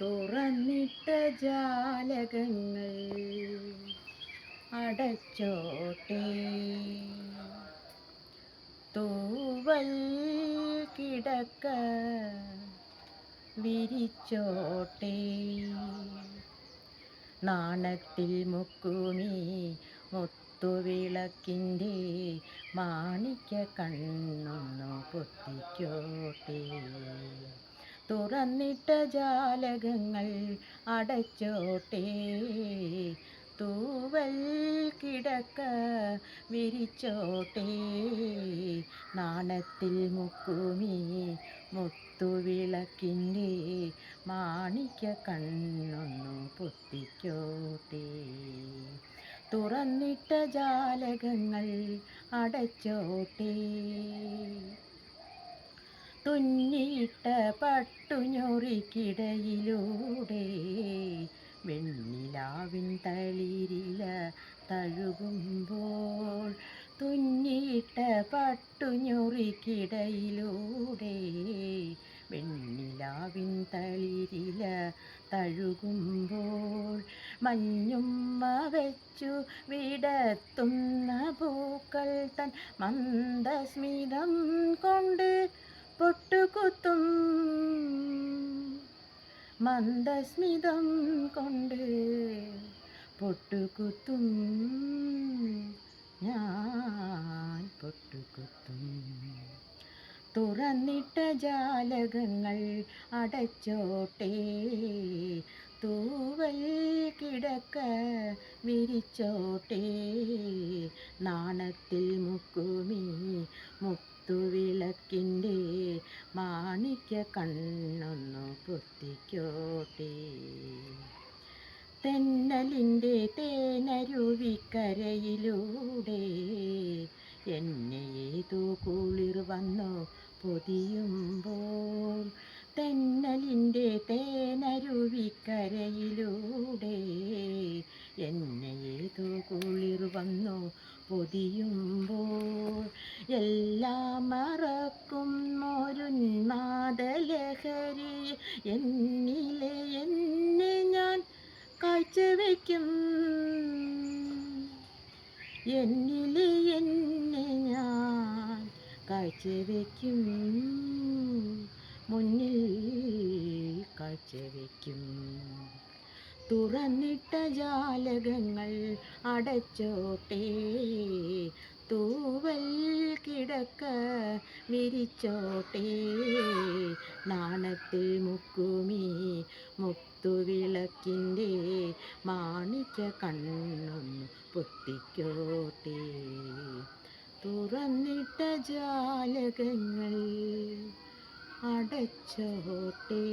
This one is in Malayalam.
തുറന്നിട്ട ജാലകങ്ങൾ അടച്ചോട്ടെ, തൂവൽ കിടക്ക വിരിച്ചോട്ടെ, നാണത്തിൽ മുക്കുമീ മുത്തുവിളക്കിൻ്റെ മാണിക്യ കണ്ണൊന്നു പൊത്തിക്കോട്ടെ. തുറന്നിട്ട ജാലകങ്ങൾ അടച്ചോട്ടെ, തൂവൽ കിടക്ക വിരിച്ചോട്ടെ, നാണത്തിൽ മുക്കുമീ മുത്തുവിളക്കിൻ്റെ മാണിക്യ കണ്ണൊന്നു പൊത്തിക്കോട്ടെ. തുറന്നിട്ട ജാലകങ്ങൾ അടച്ചോട്ടെ, തുന്നിയിട്ട പട്ടുഞ്ഞൊറിക്കിടയിലൂടെ വെണ്ണിലാവിൻ തളിരില തഴുകുമ്പോൾ, തുന്നിയിട്ട പട്ടുഞ്ഞൊറിക്കിടയിലൂടെ വെണ്ണിലാവിൻ തളിരില തഴുകുമ്പോൾ, മഞ്ഞുമ്മ വെച്ചു വിടത്തുന്ന പൂക്കൾ തൻ മന്ദസ്മിതം കൊണ്ട് പൊട്ടുകുത്തും, മന്ദസ്മിതം കൊണ്ട് പൊട്ടുകുത്തും, ഞാൻ പൊട്ടുകുത്തും. തുറന്നിട്ട ജാലകങ്ങൾ അടച്ചോട്ടെ, തൂവൽ കിടക്ക വിരിച്ചോട്ടെ, നാണത്തിൽ മുക്കുമീ മുത്തുവിളക്കിൻ്റെ മാണിക്യ കണ്ണൊന്നു പൊത്തിക്കോട്ടെ. തെന്നലിൻ്റെ തേനരുവിക്കരയിലൂടെ എന്നെ ഏതോ കുളിർ വന്നു പൊതിയുമ്പോൾ, തെന്നലിൻ്റെ തേനരുവിക്കരയിലൂടെ എന്നെ ഏതോ കുളിർ വന്നു പൊതിയുമ്പോൾ, എല്ലാം മറക്കും ഒരുന്മാദലഹരി എന്നിലെ എന്നെ ഞാൻ കാഴ്ചവെക്കും, എന്നിലെ എന്നെ ഞാൻ കാഴ്ചവെക്കും, മുന്നിൽ കാഴ്ചവെക്കും. തുറന്നിട്ട ജാലകങ്ങൾ അടച്ചോട്ടെ, തൂവൽ കിടക്ക വിരിച്ചോട്ടെ, നാണത്തിൽ മുക്കുമീ മുത്തുവിളക്കിൻ്റെ മാണിക്യ കണ്ണൊന്നു പൊത്തിക്കോട്ടെ. തുറന്നിട്ട ജാലകങ്ങൾ അടച്ചോട്ടെ.